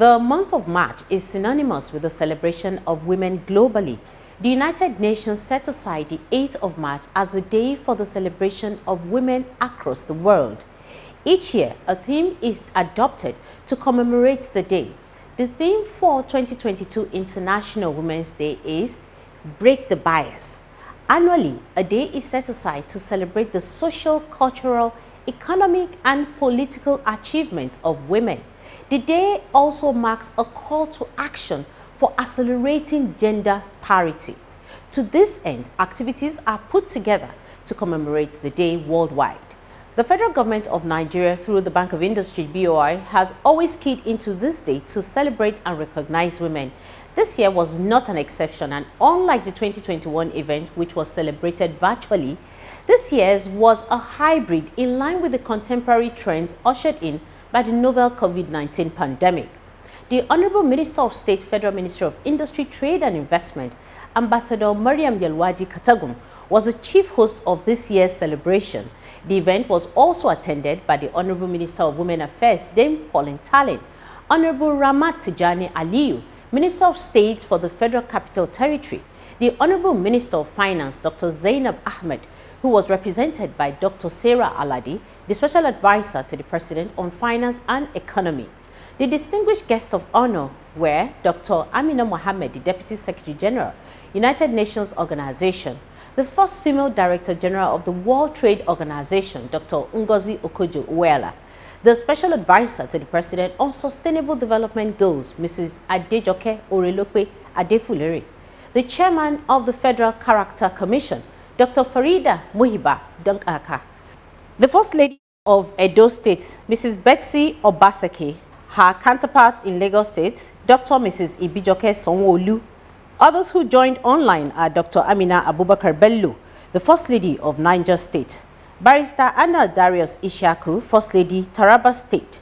The month of March is synonymous with the celebration of women globally. The United Nations set aside the 8th of March as the day for the celebration of women across the world. Each year, a theme is adopted to commemorate the day. The theme for 2022 International Women's Day is Break the Bias. Annually, a day is set aside to celebrate the social, cultural, economic, and political achievements of women. The day also marks a call to action for accelerating gender parity. To this end, activities are put together to commemorate the day worldwide. The federal government of Nigeria, through the Bank of Industry (BOI), has always keyed into this day to celebrate and recognize women. This year was not an exception, and unlike the 2021 event, which was celebrated virtually, this year's was a hybrid in line with the contemporary trends ushered in by the novel COVID-19 pandemic. The Honorable Minister of State, Federal Ministry of Industry, Trade and Investment, Ambassador Mariam Yelwadi Katagum, was the chief host of this year's celebration. The event was also attended by the Honorable Minister of Women Affairs, Dame Pauline Tallen, Honorable Ramat Tijani Aliyu, Minister of State for the Federal Capital Territory, the Honorable Minister of Finance, Dr. Zainab Ahmed, who was represented by Dr. Sarah Aladi, the Special Advisor to the President on Finance and Economy. The distinguished guests of honor were Dr. Amina Mohammed, the Deputy Secretary General, United Nations Organization, the first female Director General of the World Trade Organization, Dr. Ngozi Okojo-Uwela, the Special Advisor to the President on Sustainable Development Goals, Mrs. Adejoke Orelope Adefulere, the Chairman of the Federal Character Commission, Dr. Farida Muhiba Dunkaka, the First Lady of Edo State, Mrs. Betsy Obaseki, her counterpart in Lagos State, Dr. Mrs. Ibijoke Sonwo-Olu. Others who joined online are Dr. Amina Abubakar Bello, the First Lady of Niger State, Barrister Anna Darius Ishaku, First Lady Taraba State,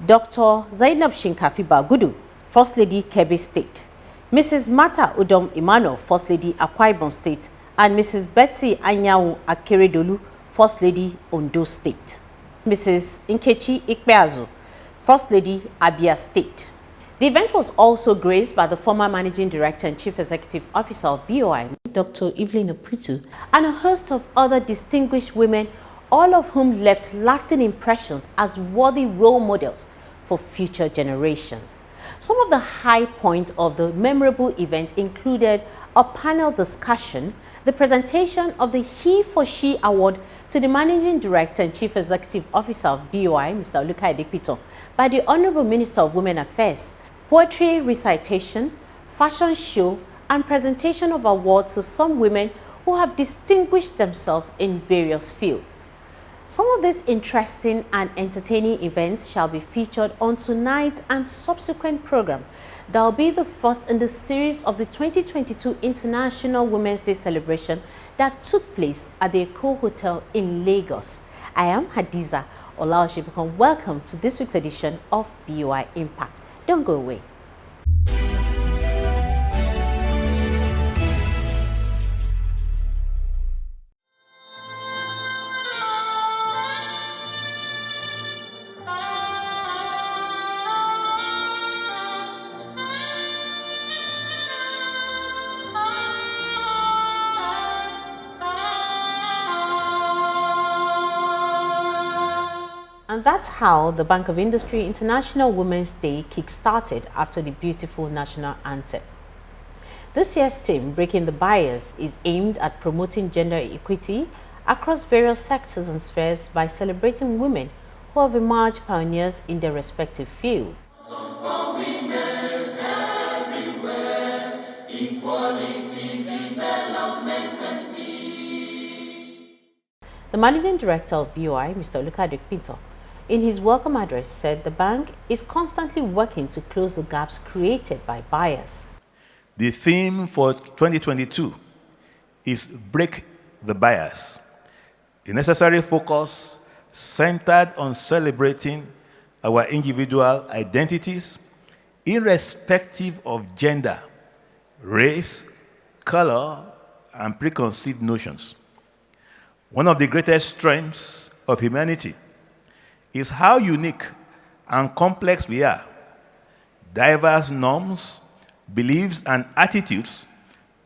Dr. Zainab Shinkafi Bagudu, First Lady Kebbi State, Mrs. Mata Udom Emmanuel, First Lady Akwa Ibom State, and Mrs. Betsy Anyanwu Akeredolu, First Lady Ondo State, Mrs. Nkechi Ikpeazu, First Lady Abia State. The event was also graced by the former Managing Director and Chief Executive Officer of BOI, Dr. Evelyn Oputu, and a host of other distinguished women, all of whom left lasting impressions as worthy role models for future generations. Some of the high points of the memorable event included a panel discussion, the presentation of the He for She Award to the Managing Director and Chief Executive Officer of BOI, Mr. Olukayode Pitan, by the Honorable Minister of Women Affairs, poetry recitation, fashion show, and presentation of awards to some women who have distinguished themselves in various fields. Some of these interesting and entertaining events shall be featured on tonight's and subsequent program that will be the first in the series of the 2022 International Women's Day celebration that took place at the Eco Hotel in Lagos. I am Hadiza Olaosebikan. Welcome to this week's edition of Boi Impact. Don't go away. And that's how the Bank of Industry International Women's Day kick-started after the beautiful national anthem. This year's theme, Breaking the Bias, is aimed at promoting gender equity across various sectors and spheres by celebrating women who have emerged pioneers in their respective fields. For women everywhere, equality, development, and peace. The Managing Director of BOI, Mr. Olukayode Pitan, in his welcome address said the bank is constantly working to close the gaps created by bias. The theme for 2022 is Break the Bias, a necessary focus centered on celebrating our individual identities, irrespective of gender, race, color, and preconceived notions. One of the greatest strengths of humanity is how unique and complex we are, Diverse norms, beliefs, and attitudes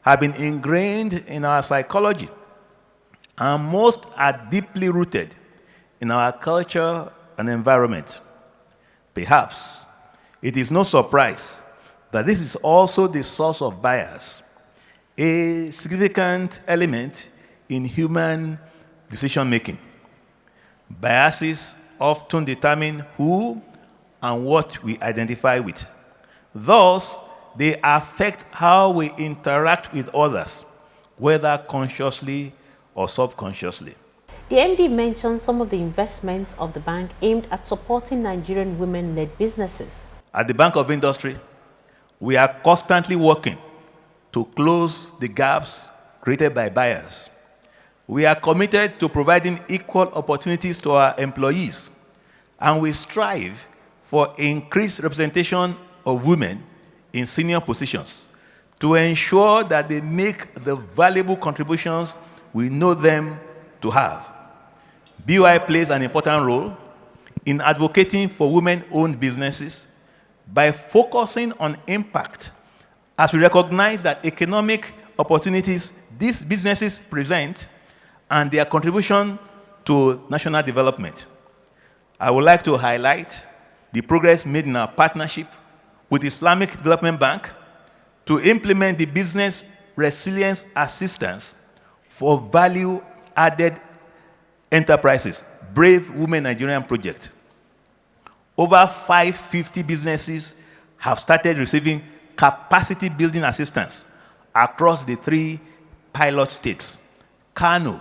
have been ingrained in our psychology, and most are deeply rooted in our culture and environment. Perhaps it is no surprise that this is also the source of bias, a significant element in human decision making. Biases often determine who and what we identify with. Thus, they affect how we interact with others, whether consciously or subconsciously. The MD mentioned some of the investments of the bank aimed at supporting Nigerian women-led businesses. At the Bank of Industry, we are constantly working to close the gaps created by bias. We are committed to providing equal opportunities to our employees, and we strive for increased representation of women in senior positions to ensure that they make the valuable contributions we know them to have. BOI plays an important role in advocating for women-owned businesses by focusing on impact, as we recognize that economic opportunities these businesses present and their contribution to national development. I would like to highlight the progress made in our partnership with Islamic Development Bank to implement the Business Resilience Assistance for Value-Added Enterprises, Brave Women Nigerian Project. Over 550 businesses have started receiving capacity building assistance across the 3 pilot states, Kano,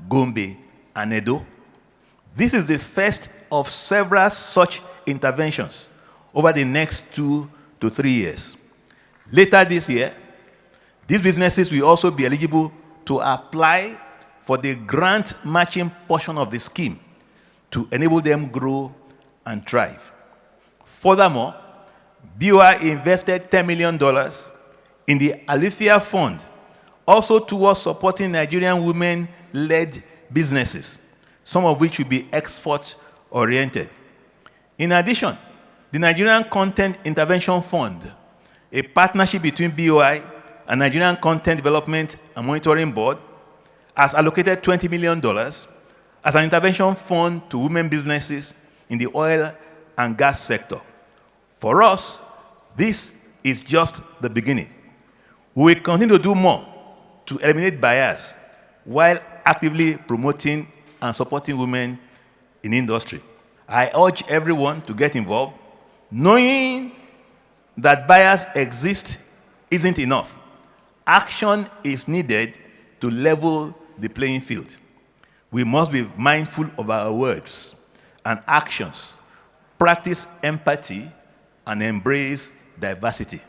Gombe, and Edo. This is the first of several such interventions over the next 2 to 3 years. Later this year, these businesses will also be eligible to apply for the grant matching portion of the scheme to enable them grow and thrive. Furthermore, BOI invested $10 million in the Alithia Fund, also towards supporting Nigerian women-led businesses, some of which will be export-oriented. In addition, the Nigerian Content Intervention Fund, a partnership between BOI and Nigerian Content Development and Monitoring Board, has allocated $20 million as an intervention fund to women businesses in the oil and gas sector. For us, this is just the beginning. We will continue to do more to eliminate bias while actively promoting and supporting women in industry. I urge everyone to get involved, knowing that bias exists isn't enough. Action is needed to level the playing field. We must be mindful of our words and actions, practice empathy, and embrace diversity.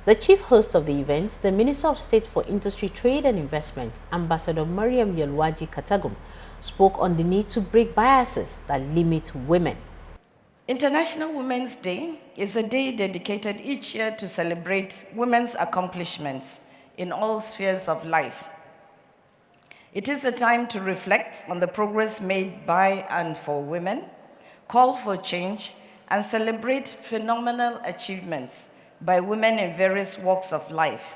The chief host of the event, the Minister of State for Industry, Trade and Investment, Ambassador Mariam Yelwaji Katagum, spoke on the need to break biases that limit women. International Women's Day is a day dedicated each year to celebrate women's accomplishments in all spheres of life. It is a time to reflect on the progress made by and for women, call for change, and celebrate phenomenal achievements by women in various walks of life.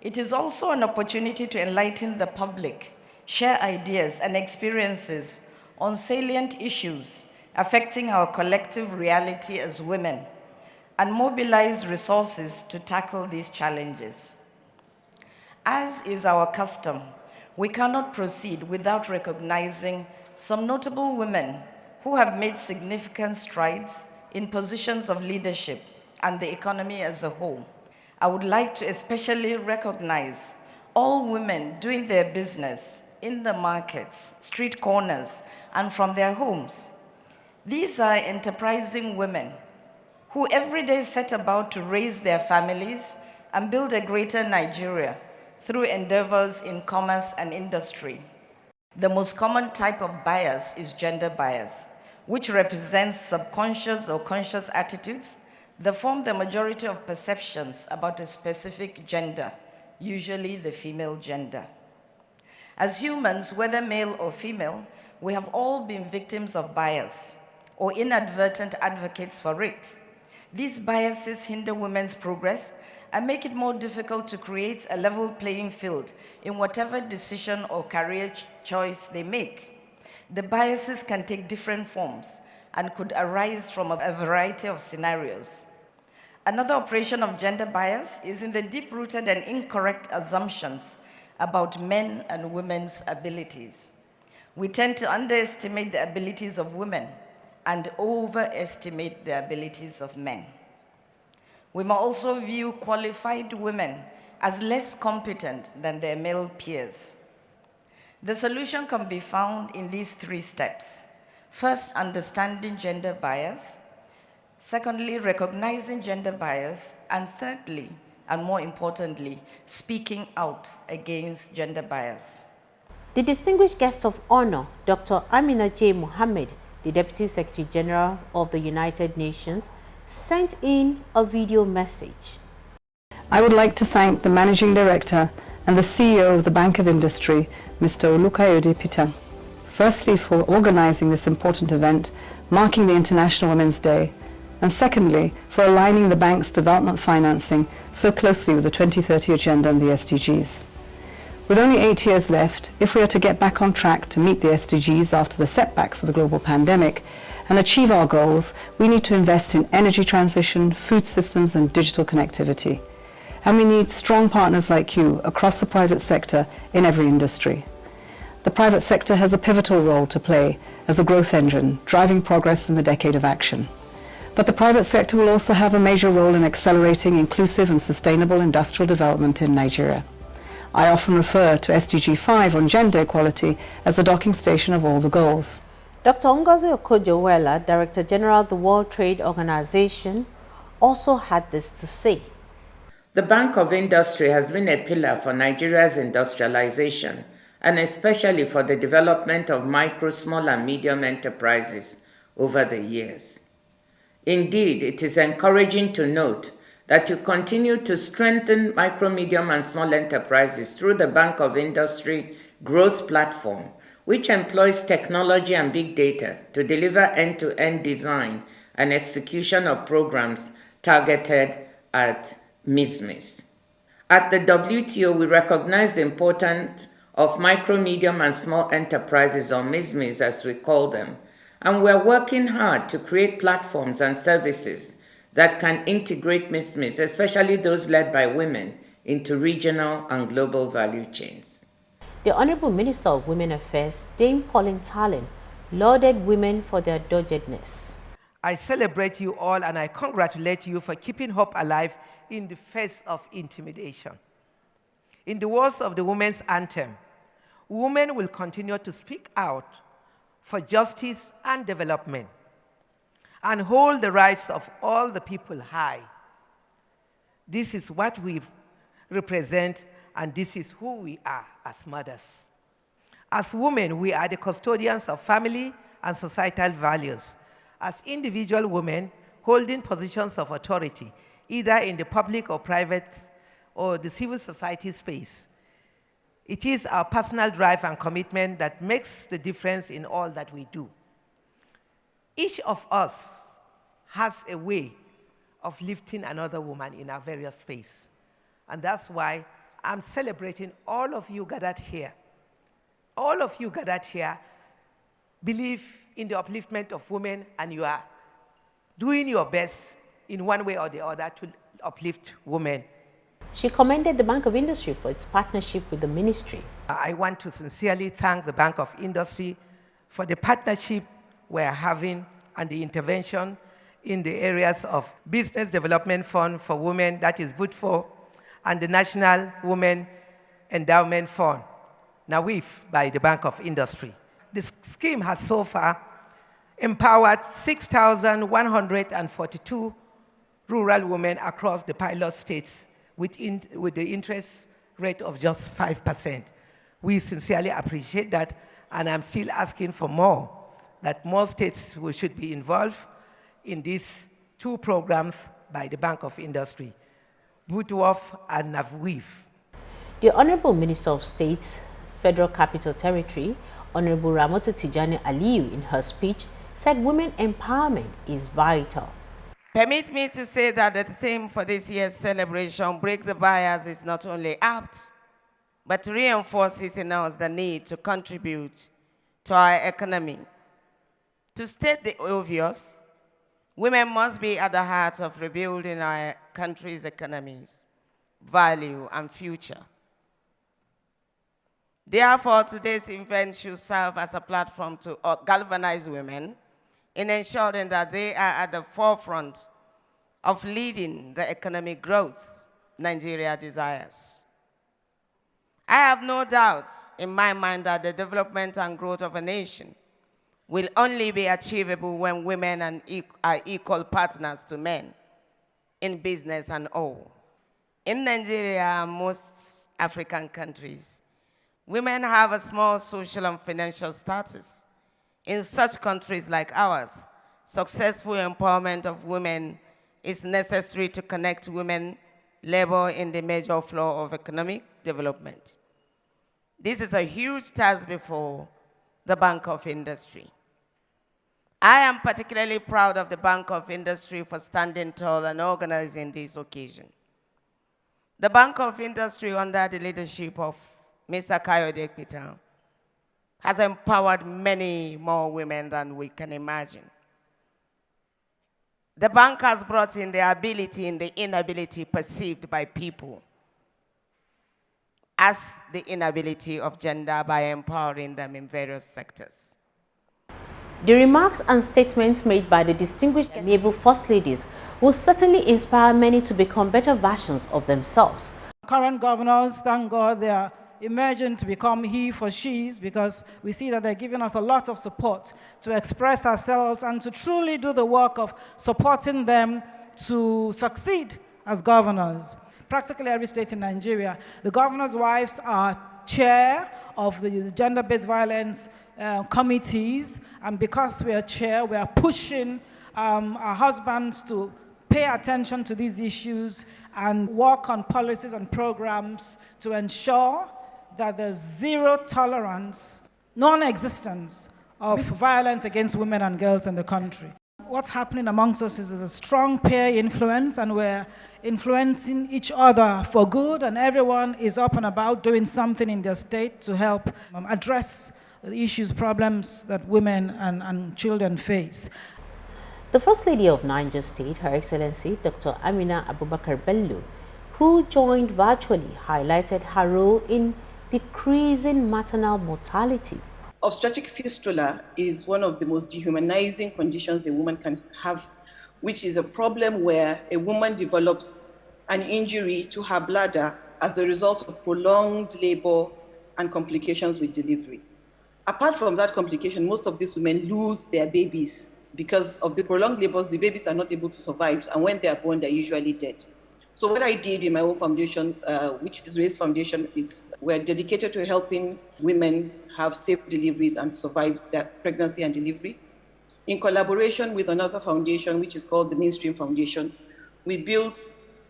It is also an opportunity to enlighten the public, share ideas and experiences on salient issues affecting our collective reality as women, and mobilize resources to tackle these challenges. As is our custom, we cannot proceed without recognizing some notable women who have made significant strides in positions of leadership and the economy as a whole. I would like to especially recognize all women doing their business in the markets, street corners, and from their homes. These are enterprising women who every day set about to raise their families and build a greater Nigeria through endeavors in commerce and industry. The most common type of bias is gender bias, which represents subconscious or conscious attitudes that form the majority of perceptions about a specific gender, usually the female gender. As humans, whether male or female, we have all been victims of bias or inadvertent advocates for it. These biases hinder women's progress and make it more difficult to create a level playing field in whatever decision or career choice they make. The biases can take different forms and could arise from a variety of scenarios. Another operation of gender bias is in the deep-rooted and incorrect assumptions about men and women's abilities. We tend to underestimate the abilities of women and overestimate the abilities of men. We may also view qualified women as less competent than their male peers. The solution can be found in these 3 steps. First, understanding gender bias. Secondly, recognizing gender bias. And thirdly, and more importantly, speaking out against gender bias. The distinguished guest of honor, Dr. Amina J. Mohammed, the Deputy Secretary General of the United Nations, sent in a video message. I would like to thank the Managing Director and the CEO of the Bank of Industry, Mr. Olukayode Pitan, firstly for organizing this important event marking the International Women's Day, and secondly for aligning the bank's development financing so closely with the 2030 Agenda and the SDGs. With only 8 years left, if we are to get back on track to meet the SDGs after the setbacks of the global pandemic and achieve our goals, we need to invest in energy transition, food systems and digital connectivity. And we need strong partners like you across the private sector in every industry. The private sector has a pivotal role to play as a growth engine, driving progress in the decade of action. But the private sector will also have a major role in accelerating inclusive and sustainable industrial development in Nigeria. I often refer to SDG 5 on gender equality as the docking station of all the goals. Dr. Ngozi Okonjo-Iweala, Director General of the World Trade Organization, also had this to say. The Bank of Industry has been a pillar for Nigeria's industrialization and especially for the development of micro, small and medium enterprises over the years. Indeed, it is encouraging to note that you continue to strengthen micro, medium and small enterprises through the Bank of Industry Growth Platform, which employs technology and big data to deliver end-to-end design and execution of programs targeted at MISMEs. At the WTO, we recognize the importance of micro, medium and small enterprises, or MISMEs as we call them, and we're working hard to create platforms and services that can integrate MISMEs, especially those led by women, into regional and global value chains. The Honorable Minister of Women Affairs, Dame Pauline Tallen, lauded women for their doggedness. I celebrate you all and I congratulate you for keeping hope alive in the face of intimidation. In the words of the Women's Anthem, women will continue to speak out for justice and development and hold the rights of all the people high. This is what we represent, and this is who we are as mothers. As women, we are the custodians of family and societal values. As individual women holding positions of authority, either in the public or private or the civil society space, it is our personal drive and commitment that makes the difference in all that we do. Each of us has a way of lifting another woman in our various space. And that's why I'm celebrating all of you gathered here. All of you gathered here believe in the upliftment of women, and you are doing your best in one way or the other to uplift women. She commended the Bank of Industry for its partnership with the ministry. I want to sincerely thank the Bank of Industry for the partnership we're having and the intervention in the areas of Business Development Fund for Women, that is BUDFO, and the National Women Endowment Fund, NAWIF, by the Bank of Industry. This scheme has so far empowered 6,142 rural women across the pilot states with the interest rate of just 5%. We sincerely appreciate that, and I'm still asking for more, that more states should be involved in these two programs by the Bank of Industry, BUDWOF and NAWIF. The Honorable Minister of State, Federal Capital Territory, Honorable Ramota Tijani Aliyu, in her speech, said women empowerment is vital. Permit me to say that the theme for this year's celebration, Break the Bias, is not only apt, but reinforces in us the need to contribute to our economy. To state the obvious, women must be at the heart of rebuilding our country's economies, value, and future. Therefore, today's event should serve as a platform to galvanize women in ensuring that they are at the forefront of leading the economic growth Nigeria desires. I have no doubt in my mind that the development and growth of a nation will only be achievable when women are equal partners to men in business and all. In Nigeria and most African countries, women have a small social and financial status. In such countries like ours, successful empowerment of women is necessary to connect women labor in the major flow of economic development. This is a huge task before the Bank of Industry. I am particularly proud of the Bank of Industry for standing tall and organizing this occasion. The Bank of Industry, under the leadership of Mr. Olukayode Pitan, has empowered many more women than we can imagine. The bank has brought in the ability and the inability perceived by people as the inability of gender by empowering them in various sectors. The remarks and statements made by the distinguished and able First Ladies will certainly inspire many to become better versions of themselves. Current governors, thank God, they are emerging to become he for she's, because we see that they're giving us a lot of support to express ourselves and to truly do the work of supporting them to succeed as governors. Practically every state in Nigeria, the governor's wives are chair of the gender-based violence committees, and because we are chair, we are pushing our husbands to pay attention to these issues and work on policies and programs to ensure that there's zero tolerance, non-existence of violence against women and girls in the country. What's happening amongst us is a strong peer influence, and we're influencing each other for good, and everyone is up and about doing something in their state to help address the issues, problems that women and children face. The First Lady of Niger State, Her Excellency Dr. Amina Abubakar Bello, who joined virtually, highlighted her role in decreasing maternal mortality. Obstetric fistula is one of the most dehumanizing conditions a woman can have, which is a problem where a woman develops an injury to her bladder as a result of prolonged labor and complications with delivery. Apart from that complication, most of these women lose their babies because of the prolonged labors. The babies are not able to survive, and when they are born, they're usually dead. So what I did in my own foundation, which is Race Foundation, is we're dedicated to helping women have safe deliveries and survive that pregnancy and delivery. In collaboration with another foundation, which is called the Mainstream Foundation, we built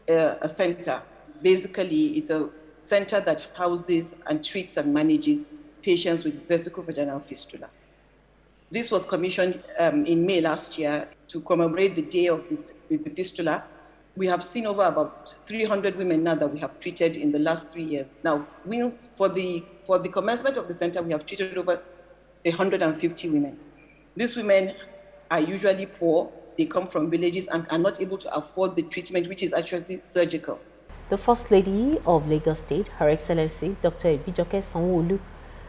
a center. Basically, it's a center that houses and treats and manages patients with vesicovaginal fistula. This was commissioned in May last year to commemorate the day of the fistula. We have seen over about 300 women now that we have treated in the last 3 years. Now, for the commencement of the center, we have treated over 150 women. These women are usually poor. They come from villages and are not able to afford the treatment, which is actually surgical. The First Lady of Lagos State, Her Excellency Dr. Ibijoke Sanwo-Olu,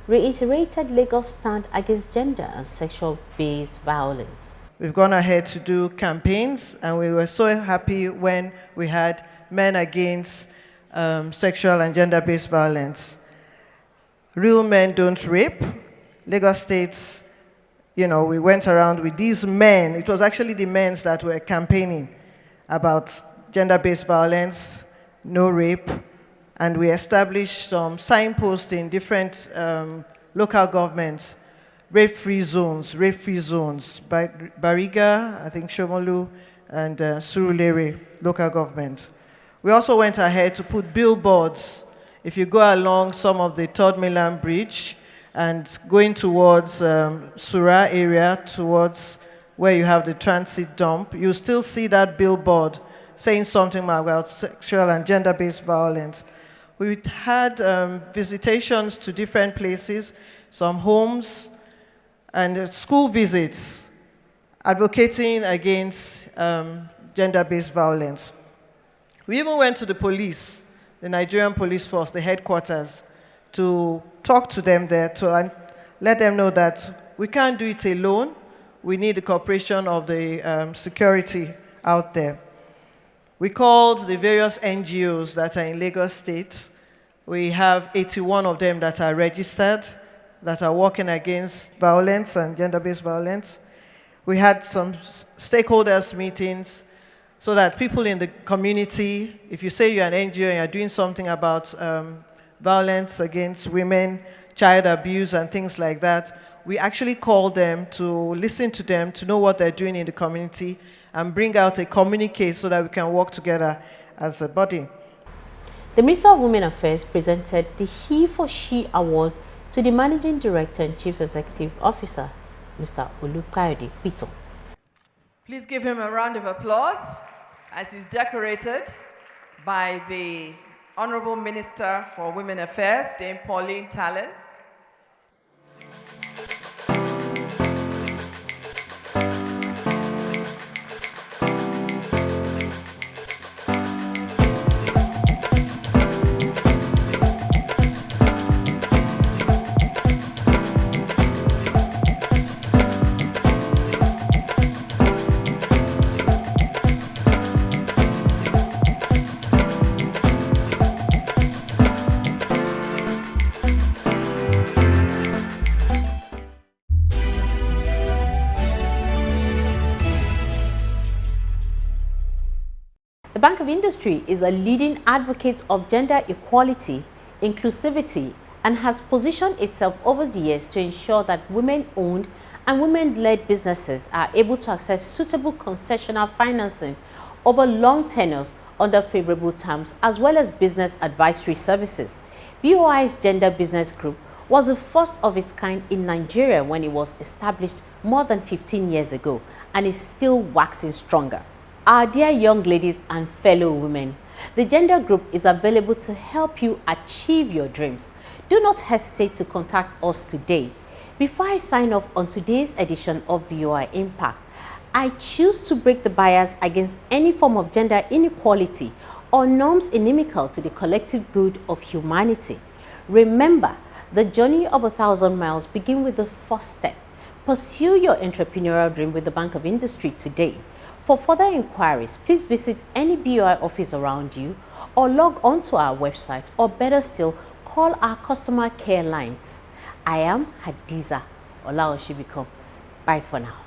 reiterated Lagos' stand against gender and sexual-based violence. We've gone ahead to do campaigns, and we were so happy when we had Men Against Sexual and Gender-Based Violence. Real men don't rape. Lagos State, we went around with these men. It was actually the men that were campaigning about gender-based violence, no rape, and we established some signposts in different local governments. Rape-free zones, Bariga, I think Shomolu, and Surulere local government. We also went ahead to put billboards. If you go along some of the Third Mainland Bridge and going towards Sura area, towards where you have the transit dump, you still see that billboard saying something about sexual and gender-based violence. We had visitations to different places, some homes, and school visits, advocating against gender-based violence. We even went to the police, the Nigerian police force, the headquarters, to talk to them there, to let them know that we can't do it alone. We need the cooperation of the security out there. We called the various NGOs that are in Lagos State. We have 81 of them that are registered, that are working against violence and gender-based violence. We had some stakeholders meetings so that people in the community, if you say you're an NGO and you're doing something about violence against women, child abuse and things like that, we actually call them to listen to them, to know what they're doing in the community, and bring out a communique so that we can work together as a body. The Minister of Women Affairs presented the He for She Award to the Managing Director and Chief Executive Officer, Mr. Olukayode Pitan. Please give him a round of applause as he's decorated by the Honorable Minister for Women Affairs, Dame Pauline Tallen. The Bank of Industry is a leading advocate of gender equality, inclusivity, and has positioned itself over the years to ensure that women-owned and women-led businesses are able to access suitable concessional financing over long tenures under favorable terms, as well as business advisory services. BOI's Gender Business Group was the first of its kind in Nigeria when it was established more than 15 years ago and is still waxing stronger. Our dear young ladies and fellow women, the Gender Group is available to help you achieve your dreams. Do not hesitate to contact us today. Before I sign off on today's edition of Boi Impact, I choose to break the bias against any form of gender inequality or norms inimical to the collective good of humanity. Remember, the journey of 1,000 miles begins with the first step. Pursue your entrepreneurial dream with the Bank of Industry today. For further inquiries, please visit any BOI office around you or log on to our website, or better still, call our customer care lines. I am Hadiza Olaosebikan. Bye for now.